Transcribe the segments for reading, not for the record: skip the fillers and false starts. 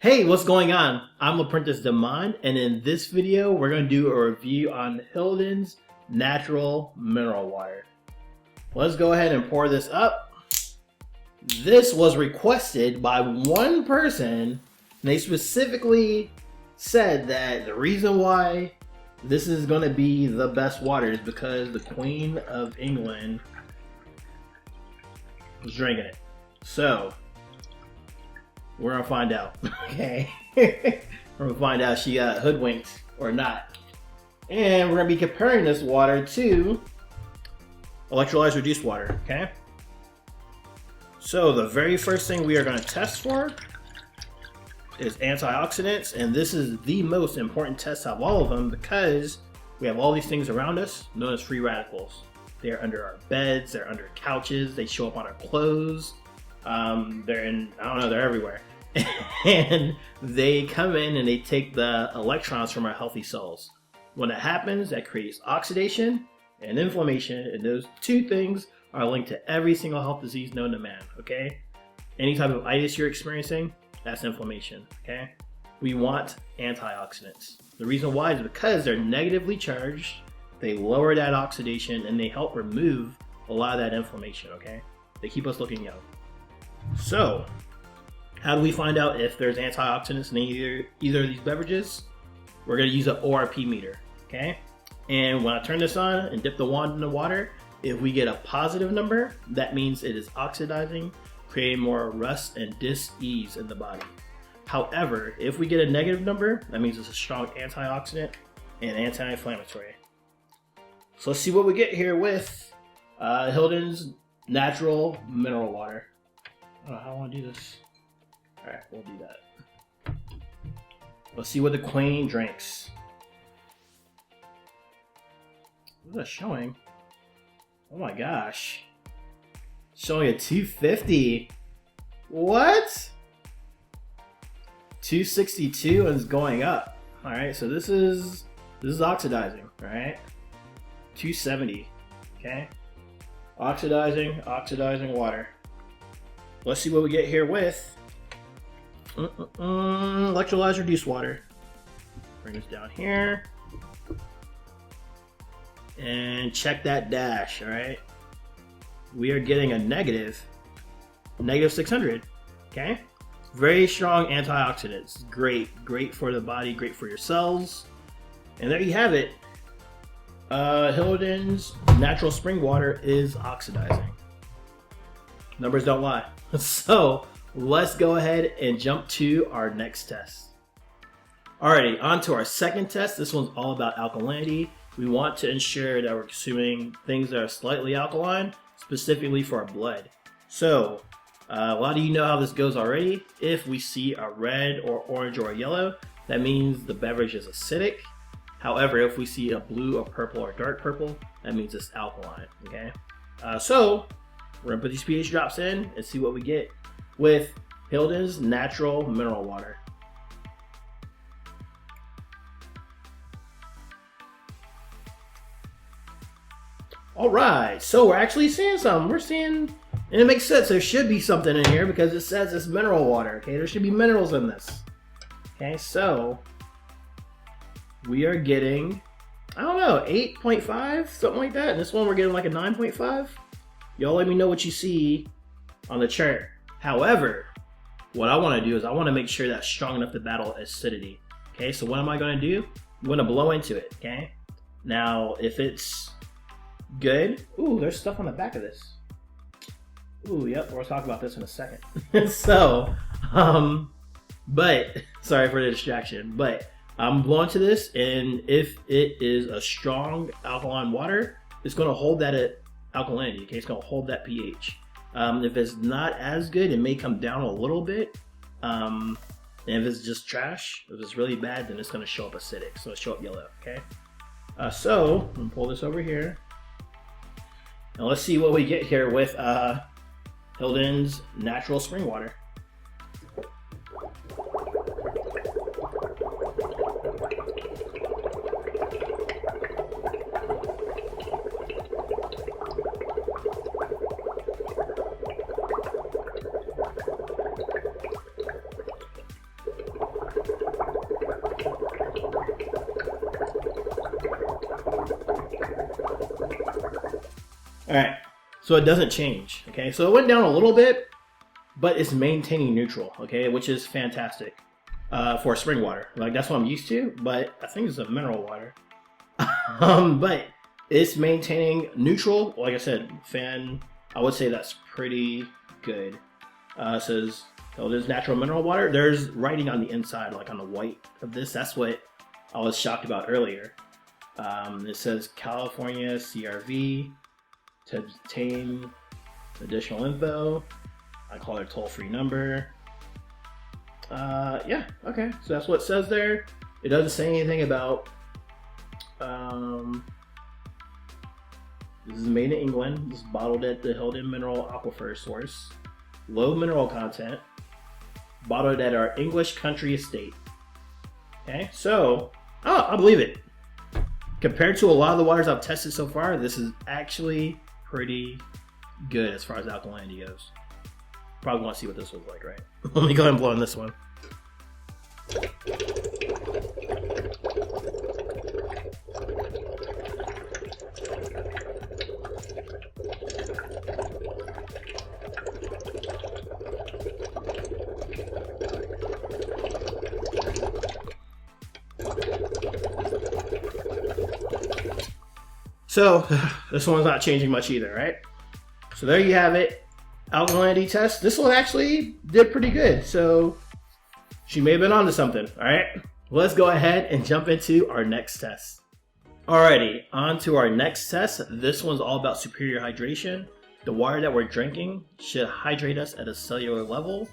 Hey, what's going on? I'm Apprentice Demond, and in this video, we're going to do a review on Hildon's natural mineral water. Let's go ahead and pour this up. This was requested by one person, and they specifically said that the reason why this is going to be the best water is because the Queen of England was drinking it. So, we're gonna find out, okay? We're gonna find out if she got hoodwinked or not. And we're gonna be comparing this water to electrolyzed reduced water, okay? So the very first thing we are gonna test for is antioxidants, and this is the most important test of all of them because we have all these things around us known as free radicals. They're under our beds, they're under couches, they show up on our clothes, they're in, I don't know, they're everywhere. And they come in and they take the electrons from our healthy cells. When that happens, that creates oxidation and inflammation, and those two things are linked to every single health disease known to man, okay? Any type of itis you're experiencing, that's inflammation, okay? We want antioxidants. The reason why is because they're negatively charged, they lower that oxidation, and they help remove a lot of that inflammation, okay? They keep us looking young. So, how do we find out if there's antioxidants in either of these beverages? We're going to use an ORP meter, okay? And when I turn this on and dip the wand in the water, if we get a positive number, that means it is oxidizing, creating more rust and dis-ease in the body. However, if we get a negative number, that means it's a strong antioxidant and anti-inflammatory. So let's see what we get here with Hildon's natural mineral water. I don't know how I want to do this. Alright, we'll do that. Let's see what the Queen drinks. What's that showing? Oh my gosh. Showing a 250. What? 262 and it's going up. Alright, so this is oxidizing, right? 270. Okay? Oxidizing water. Let's see what we get here with electrolyzed reduced water. Bring this down here. And check that dash, alright? We are getting a negative 600, okay? Very strong antioxidants. Great for the body, great for your cells. And there you have it. Hildon's natural spring water is oxidizing. Numbers don't lie. So let's go ahead and jump to our next test. Alrighty, on to our second test. This one's all about alkalinity. We want to ensure that we're consuming things that are slightly alkaline, specifically for our blood. So, a lot of you know how this goes already. If we see a red or orange or a yellow, that means the beverage is acidic. However, if we see a blue or purple or dark purple, that means it's alkaline, okay? So, we're gonna put these pH drops in and see what we get with Hildon's natural mineral water. Alright, so we're actually seeing something. We're seeing, and it makes sense, there should be something in here because it says it's mineral water, okay? There should be minerals in this. Okay, so we are getting, I don't know, 8.5, something like that. And this one we're getting like a 9.5. Y'all let me know what you see on the chart. However, what I want to do is I want to make sure that's strong enough to battle acidity. Okay, so what am I going to do? I'm going to blow into it, okay? Now, if it's good, ooh, there's stuff on the back of this. Ooh, yep, we'll talk about this in a second. So, but, sorry for the distraction, but I'm blowing to this, and if it is a strong alkaline water, it's going to hold that alkalinity, okay? It's going to hold that pH. If it's not as good, it may come down a little bit. And if it's just trash, if it's really bad, then it's going to show up acidic, so it'll show up yellow, okay? So, I'm going to pull this over here. And let's see what we get here with Hildon's natural spring water. All right, so it doesn't change. Okay, so it went down a little bit, but it's maintaining neutral. Okay, which is fantastic for spring water. Like that's what I'm used to, but I think it's a mineral water. But it's maintaining neutral. Like I said, I would say that's pretty good. It says Hildon's natural mineral water. There's writing on the inside, like on the white of this. That's what I was shocked about earlier. It says California CRV to obtain additional info. I call it a toll-free number. Yeah, okay. So that's what it says there. It doesn't say anything about. This is made in England. This is bottled at the Hildon Mineral Aquifer Source. Low mineral content. Bottled at our English country estate. Okay, so I believe it. Compared to a lot of the waters I've tested so far, this is actually pretty good as far as alkalinity goes. Probably want to see what this was like, right? Let me go ahead and blow in this one. So this one's not changing much either, right? So there you have it. Alkalinity test. This one actually did pretty good. So she may have been onto something. All right, let's go ahead and jump into our next test. Alrighty, on to our next test. This one's all about superior hydration. The water that we're drinking should hydrate us at a cellular level.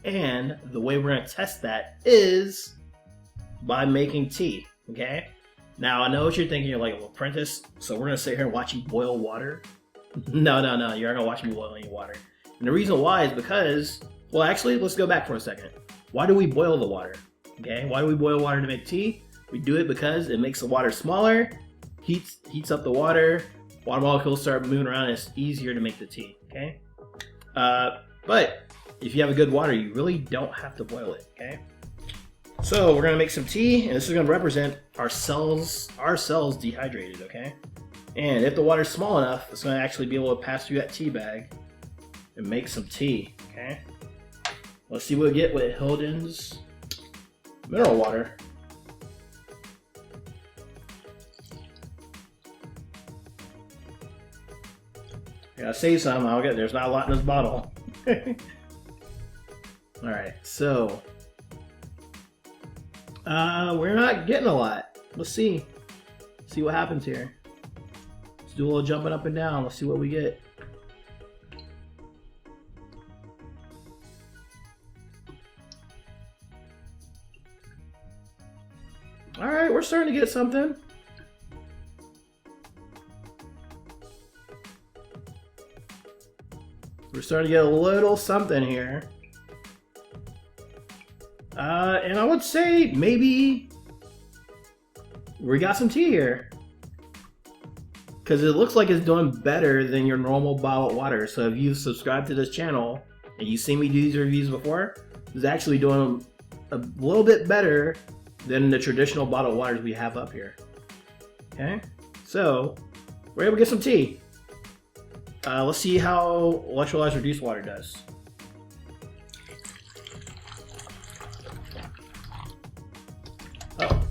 And the way we're going to test that is by making tea, okay? Now, I know what you're thinking. You're like, well, Prentice, so we're going to sit here and watch you boil water? No, you're not going to watch me boil any water. And the reason why is because, well, actually, let's go back for a second. Why do we boil the water? Okay, why do we boil water to make tea? We do it because it makes the water smaller, heats up the water molecules start moving around, and it's easier to make the tea, okay? But if you have a good water, you really don't have to boil it, okay? So we're gonna make some tea, and this is gonna represent our cells dehydrated, okay? And if the water's small enough, it's gonna actually be able to pass through that tea bag and make some tea, okay? Let's see what we get with Hildon's mineral water. I gotta save some. There's not a lot in this bottle. Alright, so we're not getting a lot. Let's see. See what happens here. Let's do a little jumping up and down. Let's see what we get. Alright, we're starting to get something. We're starting to get a little something here. And I would say maybe we got some tea here. Because it looks like it's doing better than your normal bottled water. So if you've subscribed to this channel and you've seen me do these reviews before, it's actually doing a little bit better than the traditional bottled waters we have up here. Okay, so we're able to get some tea. Let's see how electrolyzed reduced water does. Oh,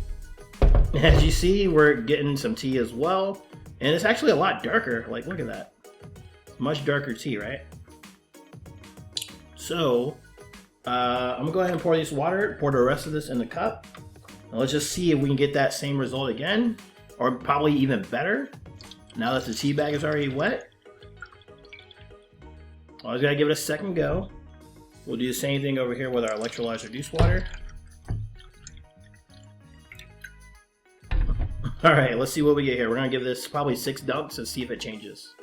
as you see, we're getting some tea as well, and it's actually a lot darker. Like, look at that, much darker tea, right? So I'm gonna go ahead and pour this water, pour the rest of this in the cup, and let's just see if we can get that same result again, or probably even better. Now that the tea bag is already wet. Always gotta give it a second go. We'll do the same thing over here with our electrolyzed reduced water. Alright, let's see what we get here. We're gonna give this probably 6 dunks and see if it changes.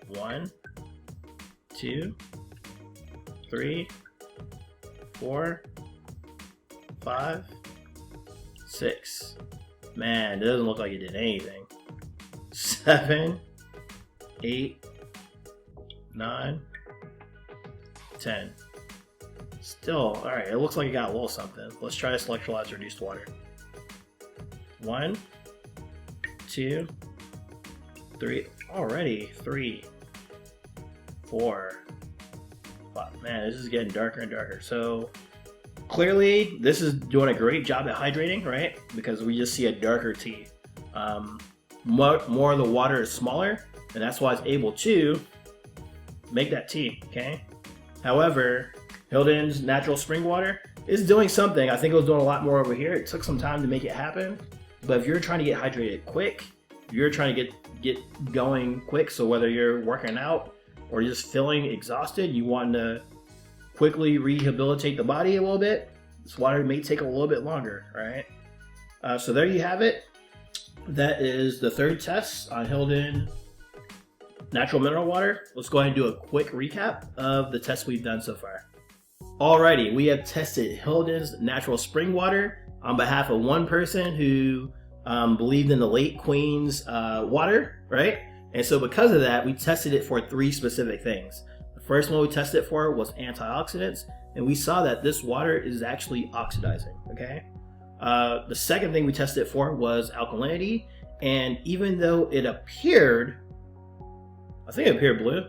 1, 2, 3, 4, 5, 6. Man, it doesn't look like it did anything. 7, 8, 9, 10. Still, alright, it looks like it got a little something. Let's try this electrolyzed reduced water. 1, 2, 3. Already 3, 4, 5. Man, this is getting darker and darker. So clearly this is doing a great job at hydrating, right? Because we just see a darker tea. More of the water is smaller, and that's why it's able to make that tea, okay? However, Hildon's natural spring water is doing something. I think it was doing a lot more over here. It took some time to make it happen, but if you're trying to get hydrated quick, if you're trying to get going quick, so whether you're working out or just feeling exhausted, you want to quickly rehabilitate the body a little bit, this water may take a little bit longer, right? So there you have it. That is the third test on Hildon natural mineral water. Let's go ahead and do a quick recap of the tests we've done so far. Alrighty, we have tested Hildon's natural spring water on behalf of one person who believed in the late Queen's water, right? And so because of that, we tested it for 3 specific things. The first one we tested it for was antioxidants, and we saw that this water is actually oxidizing, okay? The second thing we tested it for was alkalinity, and even though it appeared, I think it appeared blue,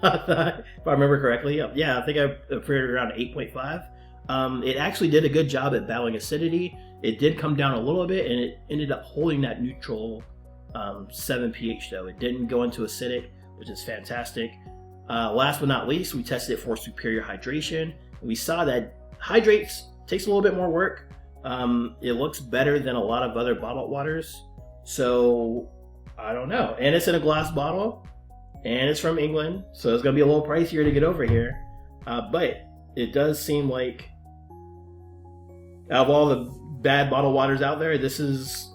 if I remember correctly. Yeah, I think it appeared around 8.5. It actually did a good job at battling acidity. It did come down a little bit, and it ended up holding that neutral 7 pH though. It didn't go into acidic, which is fantastic. Last but not least, we tested it for superior hydration. We saw that hydrates takes a little bit more work. It looks better than a lot of other bottled waters. So I don't know. And it's in a glass bottle, and it's from England, so it's gonna be a little pricier to get over here. But it does seem like out of all the bad bottled waters out there, this is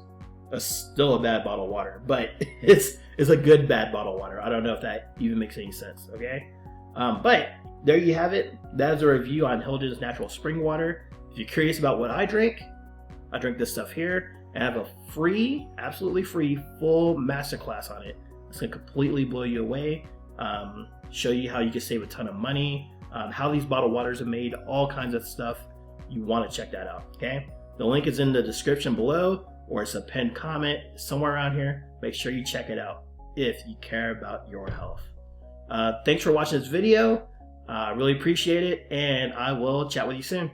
still a bad bottled water, but it's a good bad bottled water. I don't know if that even makes any sense, okay? But there you have it. That is a review on Hildon's natural spring water. If you're curious about what I drink this stuff here, and I have a free, absolutely free, full masterclass on it. It's gonna completely blow you away, show you how you can save a ton of money, how these bottled waters are made, all kinds of stuff. You want to check that out, okay? The link is in the description below, or it's a pinned comment somewhere around here. Make sure you check it out if you care about your health. Thanks for watching this video. I really appreciate it, and I will chat with you soon.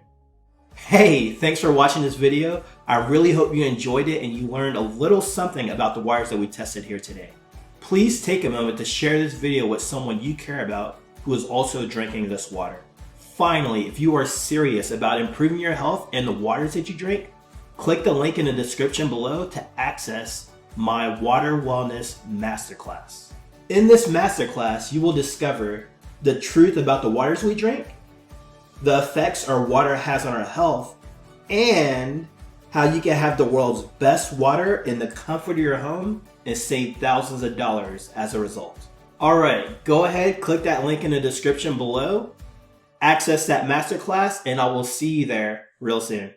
Hey, thanks for watching this video. I really hope you enjoyed it and you learned a little something about the waters that we tested here today. Please take a moment to share this video with someone you care about who is also drinking this water. Finally, if you are serious about improving your health and the waters that you drink, click the link in the description below to access my Water Wellness Masterclass. In this masterclass, you will discover the truth about the waters we drink, the effects our water has on our health, and how you can have the world's best water in the comfort of your home and save thousands of dollars as a result. Alright, go ahead, click that link in the description below, access that masterclass, and I will see you there real soon.